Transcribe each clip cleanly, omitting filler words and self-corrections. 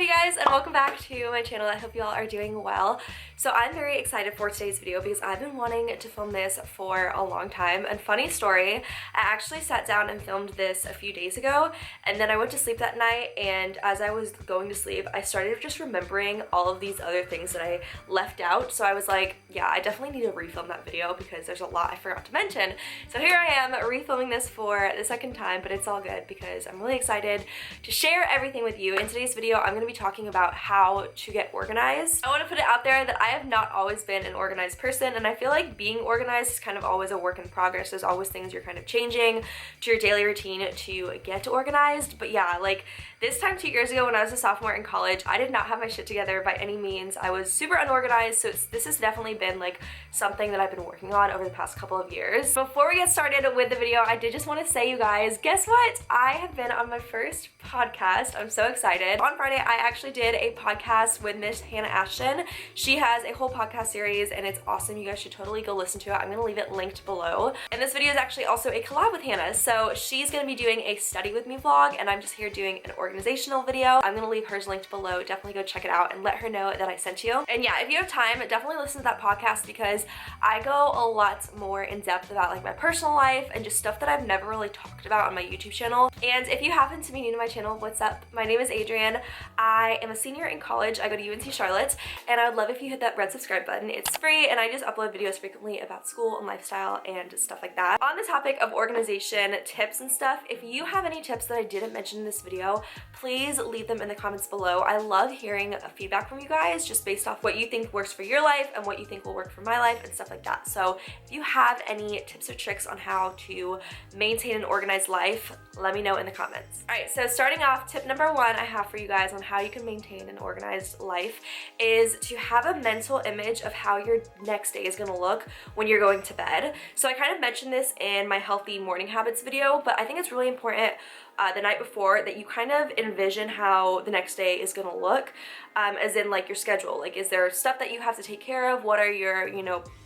up, you guys, and welcome back to my channel. I hope you all are doing well. So I'm very excited for today's video because I've been wanting to film this for a long time. And funny story, I actually sat down and filmed this a few days ago, and then I went to sleep that night, and as I was going to sleep, I started just remembering all of these other things that I left out. So I was like, yeah, I definitely need to refilm that video because there's a lot I forgot to mention. So here I am refilming this for the second time, but it's all good because I'm really excited to share everything with you. In today's video, I'm going to be talking about how to get organized. I want to put it out there that I have not always been an organized person, and I feel like being organized is kind of always a work in progress. There's always things you're kind of changing to your daily routine to get organized. But yeah, like this time 2 years ago when I was a sophomore in college, I did not have my shit together by any means. I was super unorganized, so this has definitely been like something that I've been working on over the past couple of years. Before we get started with the video, I did just want to say, you guys, guess what? I have been on my first podcast. I'm so excited. On Friday, I actually did a podcast with Miss Hannah Ashton. She has a whole podcast series and it's awesome. You guys should totally go listen to it. I'm going to leave it linked below. And this video is actually also a collab with Hannah. So she's going to be doing a study with me vlog, and I'm just here doing an organizational video. I'm going to leave hers linked below. Definitely go check it out and let her know that I sent you. And yeah, if you have time, definitely listen to that podcast because I go a lot more in depth about like my personal life and just stuff that I've never really talked about on my YouTube channel. And if you happen to be new to my channel, what's up? My name is Adrienne. I am a senior in college. I go to UNC Charlotte, and I would love if you hit that red subscribe button. It's free, and I just upload videos frequently about school and lifestyle and stuff like that. On the topic of organization tips and stuff, if you have any tips that I didn't mention in this video, please leave them in the comments below. I love hearing feedback from you guys just based off what you think works for your life and what you think will work for my life and stuff like that. So if you have any tips or tricks on how to maintain an organized life, let me know in the comments. All right, so starting off, tip number one I have for you guys on how you can maintain an organized life is to have a mental image of how your next day is gonna look when you're going to bed. So I kind of mentioned this in my healthy morning habits video, but I think it's really important the night before that you kind of envision how the next day is gonna look, as in like your schedule. Like, is there stuff that you have to take care of? What are your,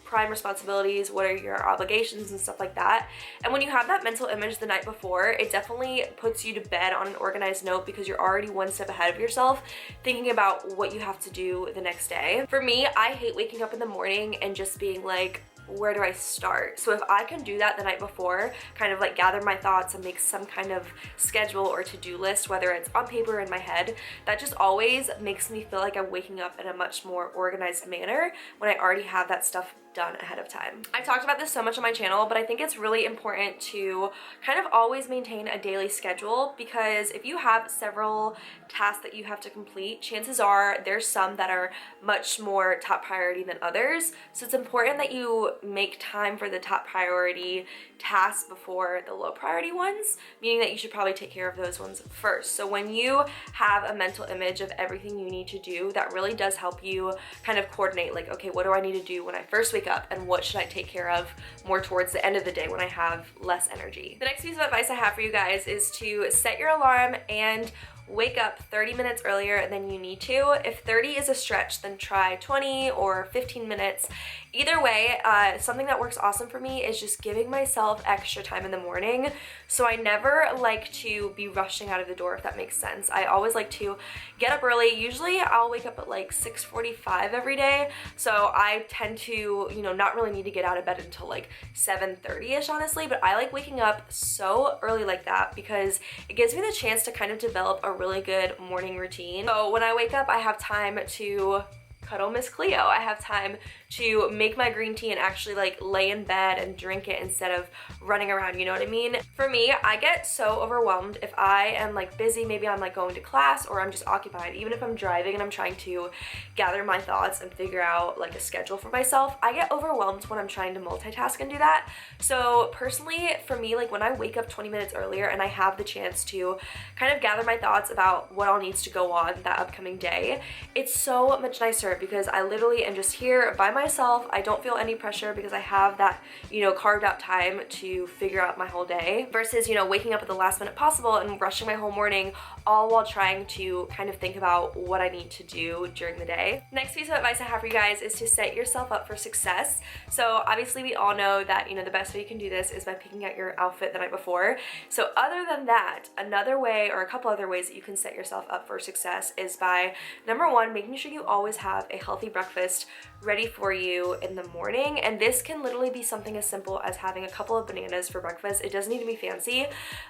prime responsibilities? What are your obligations and stuff like that? And when you have that mental image the night before, it definitely puts you to bed on an organized note because you're already one step ahead of yourself thinking about what you have to do the next day. For me, I hate waking up in the morning and just being like, where do I start? So if I can do that the night before, kind of like gather my thoughts and make some kind of schedule or to-do list, whether it's on paper or in my head, that just always makes me feel like I'm waking up in a much more organized manner when I already have that stuff done ahead of time. I've talked about this so much on my channel, but I think it's really important to kind of always maintain a daily schedule, because if you have several tasks that you have to complete, chances are there's some that are much more top priority than others. So it's important that you make time for the top priority tasks before the low priority ones, meaning that you should probably take care of those ones first. So when you have a mental image of everything you need to do, that really does help you kind of coordinate, like, okay, what do I need to do when I first wake up, and what should I take care of more towards the end of the day when I have less energy. The next piece of advice I have for you guys is to set your alarm and wake up 30 minutes earlier than you need to. If 30 is a stretch, then try 20 or 15 minutes. Either way, something that works awesome for me is just giving myself extra time in the morning. So I never like to be rushing out of the door, if that makes sense. I always like to get up early. Usually I'll wake up at like 6:45 every day. So I tend to, not really need to get out of bed until like 7:30ish, honestly. But I like waking up so early like that because it gives me the chance to kind of develop a really good morning routine. So when I wake up, I have time to cuddle Miss Cleo. I have time to make my green tea and actually like lay in bed and drink it instead of running around, you know what I mean? For me, I get so overwhelmed if I am like busy, maybe I'm like going to class or I'm just occupied. Even if I'm driving and I'm trying to gather my thoughts and figure out like a schedule for myself, I get overwhelmed when I'm trying to multitask and do that. So personally, for me, like when I wake up 20 minutes earlier and I have the chance to kind of gather my thoughts about what all needs to go on that upcoming day, it's so much nicer because I literally am just here by myself. I don't feel any pressure because I have that, you know, carved out time to figure out my whole day versus, you know, waking up at the last minute possible and rushing my whole morning, all while trying to kind of think about what I need to do during the day. Next piece of advice I have for you guys is to set yourself up for success. So obviously we all know that, you know, the best way you can do this is by picking out your outfit the night before. So other than that, another way or a couple other ways that you can set yourself up for success is by, number one, making sure you always have a healthy breakfast ready for you in the morning. And this can literally be something as simple as having a couple of bananas for breakfast. It doesn't need to be fancy,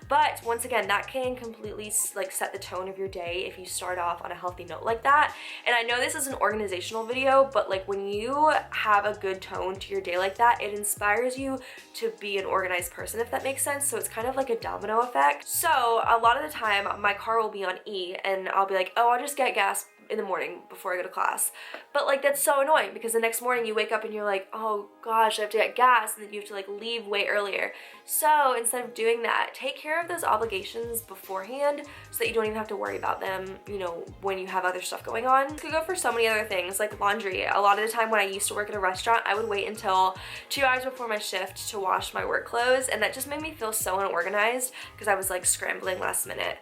but once again, that can completely like set the tone of your day if you start off on a healthy note like that. And I know this is an organizational video, but like when you have a good tone to your day like that, it inspires you to be an organized person, if that makes sense. So it's kind of like a domino effect. So a lot of the time my car will be on E and I'll be like, oh, I'll just get gas in the morning before I go to class. But like that's so annoying because the next morning you wake up and you're like, oh gosh, I have to get gas, and then you have to like leave way earlier. So instead of doing that, take care of those obligations beforehand so that you don't even have to worry about them, you know, when you have other stuff going on. It could go for so many other things like laundry. A lot of the time when I used to work at a restaurant, I would wait until 2 hours before my shift to wash my work clothes, and that just made me feel so unorganized because I was like scrambling last minute.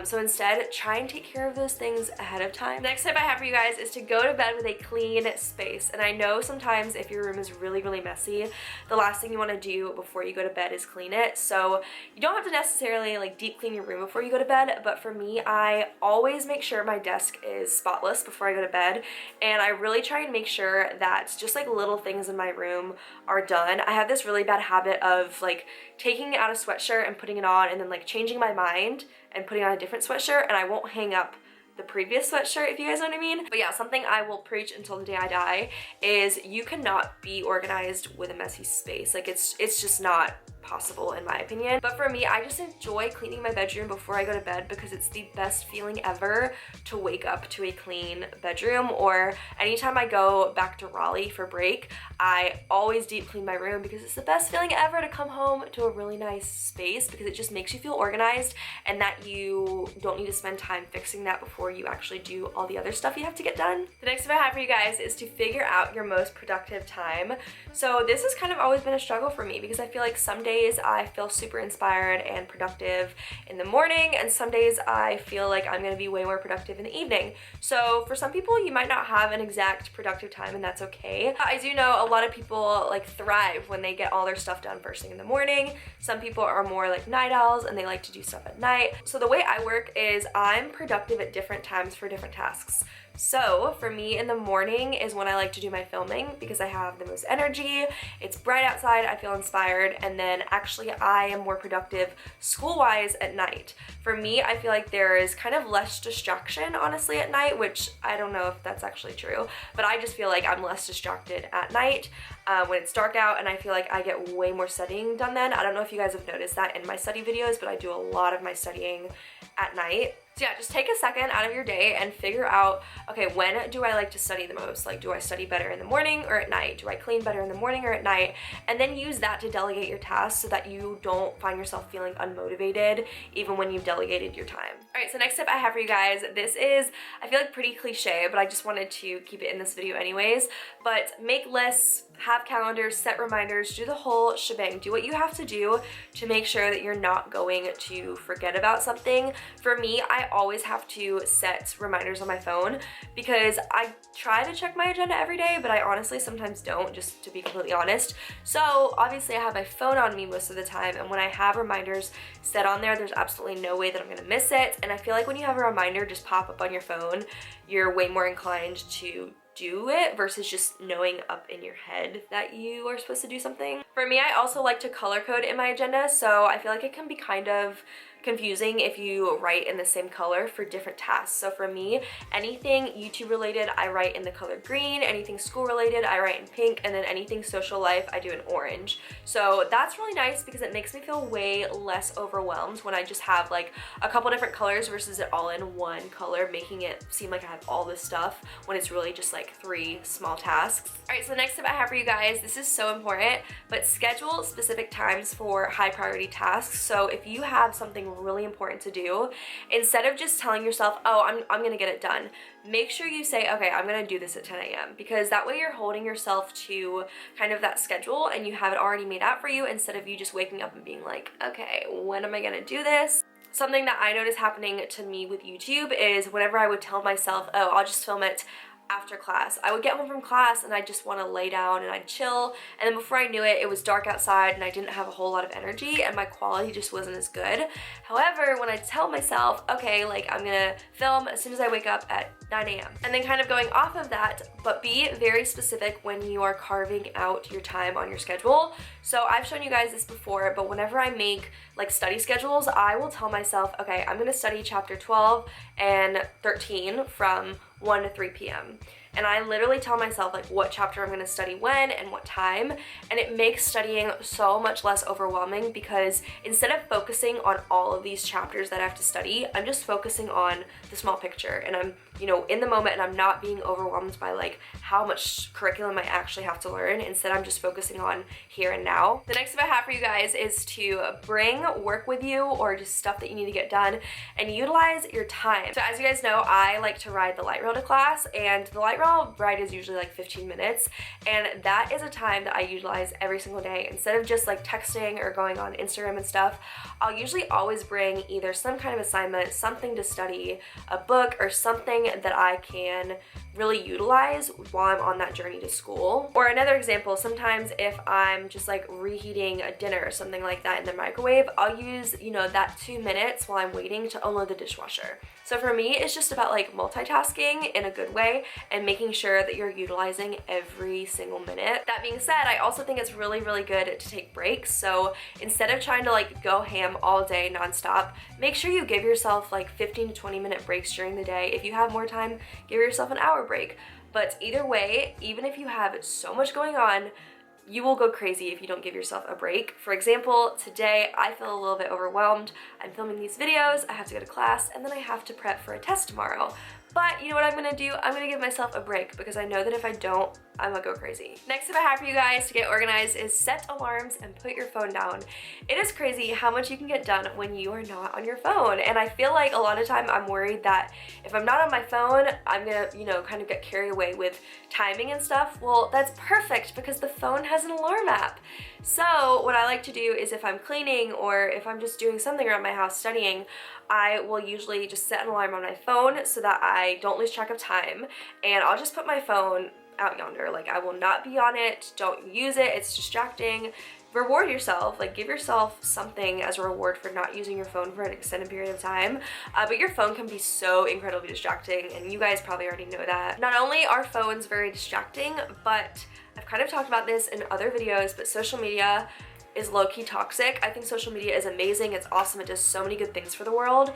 So instead, try and take care of those things ahead of time. Next tip I have for you guys is to go to bed with a clean space. And I know sometimes if your room is really messy, the last thing you want to do before you go to bed is clean it. So you don't have to necessarily like deep clean your room before you go to bed, but for me, I always make sure my desk is spotless before I go to bed, and I really try and make sure that just like little things in my room are done. I have this really bad habit of like taking out a sweatshirt and putting it on and then like changing my mind and putting on a different sweatshirt, and I won't hang up the previous sweatshirt, if you guys know what I mean. But yeah, something I will preach until the day I die is you cannot be organized with a messy space. Like it's just not possible in my opinion. But for me, I just enjoy cleaning my bedroom before I go to bed because it's the best feeling ever to wake up to a clean bedroom. Or anytime I go back to Raleigh for break, I always deep clean my room because it's the best feeling ever to come home to a really nice space because it just makes you feel organized and that you don't need to spend time fixing that before you actually do all the other stuff you have to get done. The next tip I have for you guys is to figure out your most productive time. So this has kind of always been a struggle for me because I feel like some days I feel super inspired and productive in the morning, and some days I feel like I'm going to be way more productive in the evening. So for some people, you might not have an exact productive time, and that's okay. I do know a lot of people like thrive when they get all their stuff done first thing in the morning. Some people are more like night owls and they like to do stuff at night. So the way I work is I'm productive at different times for different tasks. So for me, in the morning is when I like to do my filming because I have the most energy, it's bright outside, I feel inspired, and then actually I am more productive school-wise at night. For me, I feel like there is kind of less distraction, honestly, at night, which I don't know if that's actually true, but I just feel like I'm less distracted at night when it's dark out, and I feel like I get way more studying done then. I don't know if you guys have noticed that in my study videos, but I do a lot of my studying at night. So yeah, just take a second out of your day and figure out, okay, when do I like to study the most? Like, do I study better in the morning or at night? Do I clean better in the morning or at night? And then use that to delegate your tasks so that you don't find yourself feeling unmotivated even when you've delegated your time. All right, so next tip I have for you guys, this is, I feel like pretty cliche, but I just wanted to keep it in this video anyways, but make lists, have calendars, set reminders, do the whole shebang. Do what you have to do to make sure that you're not going to forget about something. For me, I always have to set reminders on my phone because I try to check my agenda every day, but I honestly sometimes don't, just to be completely honest. So obviously I have my phone on me most of the time, and when I have reminders set on there, there's absolutely no way that I'm gonna miss it. And I feel like when you have a reminder just pop up on your phone, you're way more inclined to do it versus just knowing up in your head that you are supposed to do something. For me, I also like to color code in my agenda, so I feel like it can be kind of confusing if you write in the same color for different tasks. So for me, anything YouTube related, I write in the color green, anything school related, I write in pink, and then anything social life, I do in orange. So that's really nice because it makes me feel way less overwhelmed when I just have like a couple different colors versus it all in one color, making it seem like I have all this stuff when it's really just like 3 small tasks. All right, so the next tip I have for you guys, this is so important, but schedule specific times for high priority tasks. So if you have something something really important to do, instead of just telling yourself, oh, I'm gonna get it done, make sure you say, okay, I'm gonna do this at 10 a.m. because that way you're holding yourself to kind of that schedule and you have it already made out for you, instead of you just waking up and being like, okay, when am I gonna do this? Something that I noticed happening to me with YouTube is whenever I would tell myself, oh, I'll just film it after class, I would get home from class and I just want to lay down and I'd chill, and then before I knew it, it was dark outside and I didn't have a whole lot of energy and my quality just wasn't as good. However, when I tell myself, okay, like I'm gonna film as soon as I wake up at 9 a.m. and then kind of going off of that, but be very specific when you are carving out your time on your schedule. So I've shown you guys this before, but whenever I make like study schedules, I will tell myself, okay, I'm gonna study chapter 12 and 13 from 1 to 3 p.m. And I literally tell myself like what chapter I'm going to study when and what time, and it makes studying so much less overwhelming because instead of focusing on all of these chapters that I have to study, I'm just focusing on the small picture, and I'm, you know, in the moment, and I'm not being overwhelmed by like how much curriculum I actually have to learn. Instead, I'm just focusing on here and now. The next tip I have for you guys is to bring work with you or just stuff that you need to get done and utilize your time. So as you guys know, I like to ride the light rail to class, and the light rail ride is usually like 15 minutes, and that is a time that I utilize every single day. Instead of just like texting or going on Instagram and stuff, I'll usually always bring either some kind of assignment, something to study, a book, or something that I can really utilize while I'm on that journey to school. Or another example, sometimes if I'm just like reheating a dinner or something like that in the microwave, I'll use, you know, that 2 minutes while I'm waiting to unload the dishwasher. So for me, it's just about like multitasking in a good way and making sure that you're utilizing every single minute. That being said, I also think it's really, really good to take breaks. So instead of trying to like go ham all day nonstop, make sure you give yourself like 15 to 20 minute breaks during the day. If you have more time, give yourself an hour break. But either way, even if you have so much going on, you will go crazy if you don't give yourself a break. For example, today I feel a little bit overwhelmed. I'm filming these videos, I have to go to class, and then I have to prep for a test tomorrow. But you know what I'm gonna do? I'm gonna give myself a break because I know that if I don't, I'm gonna go crazy. Next tip I have for you guys to get organized is set alarms and put your phone down. It is crazy how much you can get done when you are not on your phone. And I feel like a lot of time I'm worried that if I'm not on my phone, I'm gonna, you know, kind of get carried away with timing and stuff. Well, that's perfect because the phone has an alarm app. So what I like to do is if I'm cleaning or if I'm just doing something around my house studying, I will usually just set an alarm on my phone so that I don't lose track of time, and I'll just put my phone out yonder. Like, I will not be on it, don't use it, it's distracting. Reward yourself, like give yourself something as a reward for not using your phone for an extended period of time. But your phone can be so incredibly distracting, and you guys probably already know that. Not only are phones very distracting, but I've kind of talked about this in other videos, but social media is low-key toxic. I think social media is amazing, it's awesome, it does so many good things for the world,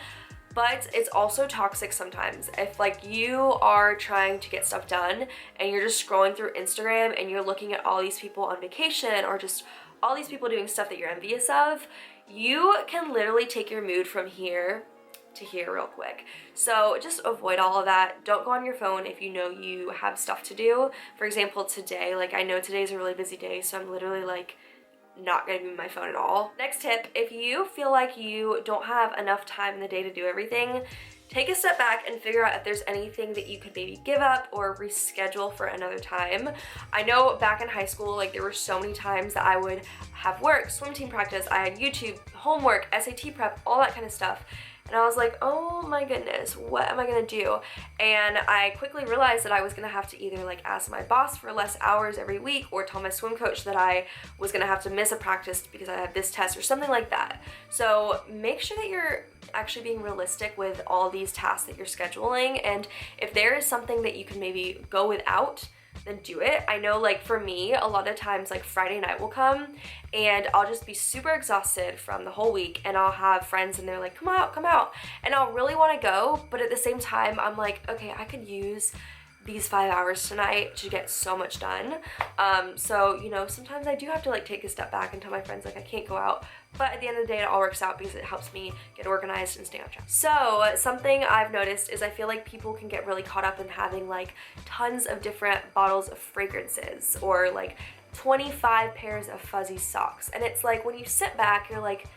but it's also toxic sometimes. If like you are trying to get stuff done and you're just scrolling through Instagram and you're looking at all these people on vacation or just all these people doing stuff that you're envious of, you can literally take your mood from here to here real quick. So just avoid all of that. Don't go on your phone if you know you have stuff to do. For example, today, like I know today's a really busy day, so I'm literally like not gonna be on my phone at all. Next tip, if you feel like you don't have enough time in the day to do everything, take a step back and figure out if there's anything that you could maybe give up or reschedule for another time. I know back in high school, like there were so many times that I would have work, swim team practice, I had YouTube, homework, SAT prep, all that kind of stuff. And I was like, oh my goodness, what am I gonna do? And I quickly realized that I was gonna have to either like ask my boss for less hours every week or tell my swim coach that I was gonna have to miss a practice because I had this test or something like that. So make sure that you're actually being realistic with all these tasks that you're scheduling, and if there is something that you can maybe go without, then do it. I know like for me, a lot of times like Friday night will come and I'll just be super exhausted from the whole week, and I'll have friends and they're like, come out, and I'll really want to go, but at the same time I'm like, okay, I could use these 5 hours tonight to get so much done. So you know, sometimes I do have to like take a step back and tell my friends like I can't go out, but at the end of the day it all works out because it helps me get organized and stay on track. So something I've noticed is I feel like people can get really caught up in having like tons of different bottles of fragrances or like 25 pairs of fuzzy socks, and it's like when you sit back you're like,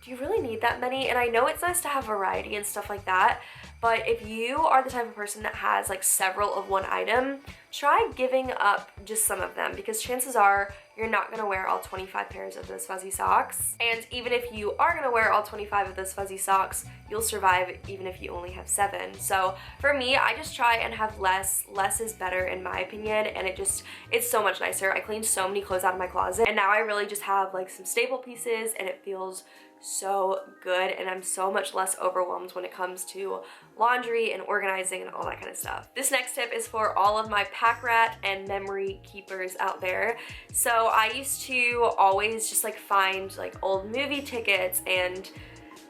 do you really need that many? And I know it's nice to have variety and stuff like that, but if you are the type of person that has like several of one item, try giving up just some of them, because chances are you're not gonna wear all 25 pairs of those fuzzy socks. And even if you are gonna wear all 25 of those fuzzy socks, you'll survive even if you only have 7. So for me, I just try and have less. Less is better in my opinion, and it's so much nicer. I cleaned so many clothes out of my closet, and now I really just have like some staple pieces, and it feels so good, and I'm so much less overwhelmed when it comes to laundry and organizing and all that kind of stuff. This next tip is for all of my pack rat and memory keepers out there. So I used to always just like find like old movie tickets and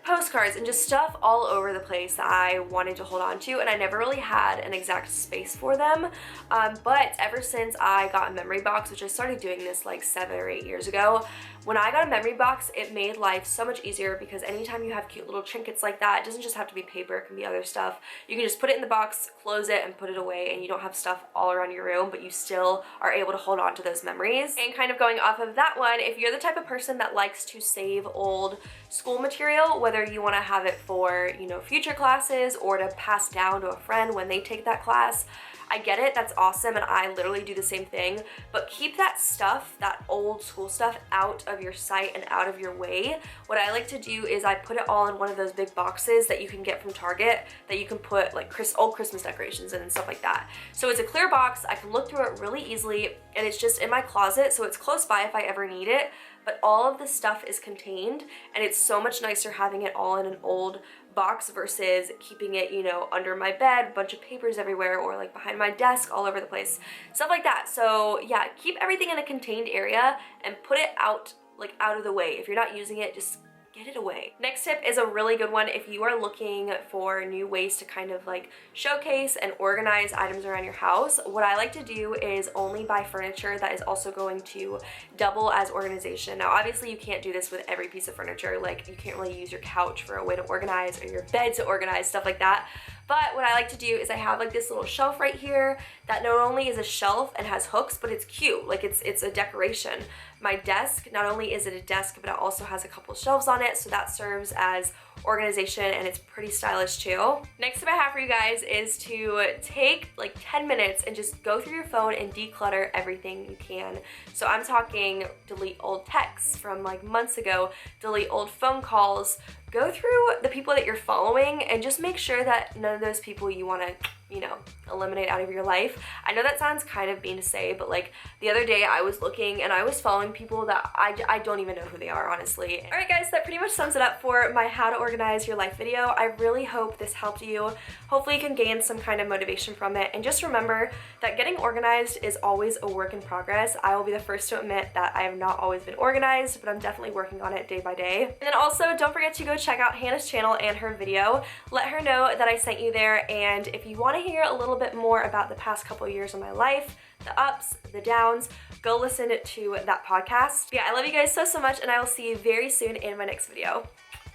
postcards and just stuff all over the place that I wanted to hold on to, and I never really had an exact space for them. But ever since I got a memory box, which I started doing this like 7 or 8 years ago, when I got a memory box, it made life so much easier, because anytime you have cute little trinkets like that, it doesn't just have to be paper, it can be other stuff. You can just put it in the box, close it, and put it away, and you don't have stuff all around your room, but you still are able to hold on to those memories. And kind of going off of that one, if you're the type of person that likes to save old school material, whether you want to have it for, you know, future classes or to pass down to a friend when they take that class, I get it, that's awesome, and I literally do the same thing, but keep that stuff, that old school stuff, out of your sight and out of your way. What I like to do is I put it all in one of those big boxes that you can get from Target, that you can put like old Christmas decorations in and stuff like that. So it's a clear box, I can look through it really easily, and it's just in my closet, so it's close by if I ever need it, but all of the stuff is contained, and it's so much nicer having it all in an old box versus keeping it, you know, under my bed, bunch of papers everywhere, or like behind my desk all over the place, stuff like that. So yeah, keep everything in a contained area and put it out, like out of the way. If you're not using it, just get it away. Next tip is a really good one if you are looking for new ways to kind of like showcase and organize items around your house. What I like to do is only buy furniture that is also going to double as organization. Now obviously you can't do this with every piece of furniture, like you can't really use your couch for a way to organize or your bed to organize, stuff like that. But what I like to do is I have like this little shelf right here that not only is a shelf and has hooks, but it's cute, like it's a decoration. My desk, not only is it a desk, but it also has a couple shelves on it, so that serves as organization, and it's pretty stylish too. Next tip I have for you guys is to take like 10 minutes and just go through your phone and declutter everything you can. So I'm talking delete old texts from like months ago, delete old phone calls, go through the people that you're following and just make sure that none of those people you want to, you know, eliminate out of your life. I know that sounds kind of mean to say, but like the other day I was looking and I was following people that I don't even know who they are, honestly. Alright guys, that pretty much sums it up for my how to organize your life video. I really hope this helped you. Hopefully you can gain some kind of motivation from it, and just remember that getting organized is always a work in progress. I will be the first to admit that I have not always been organized, but I'm definitely working on it day by day. And then also don't forget to go check out Hannah's channel and her video. Let her know that I sent you there, and if you want to hear a little bit more about the past couple of years of my life, the ups, the downs, go listen to that podcast. Yeah, I love you guys so much, and I will see you very soon in my next video.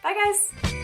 Bye guys!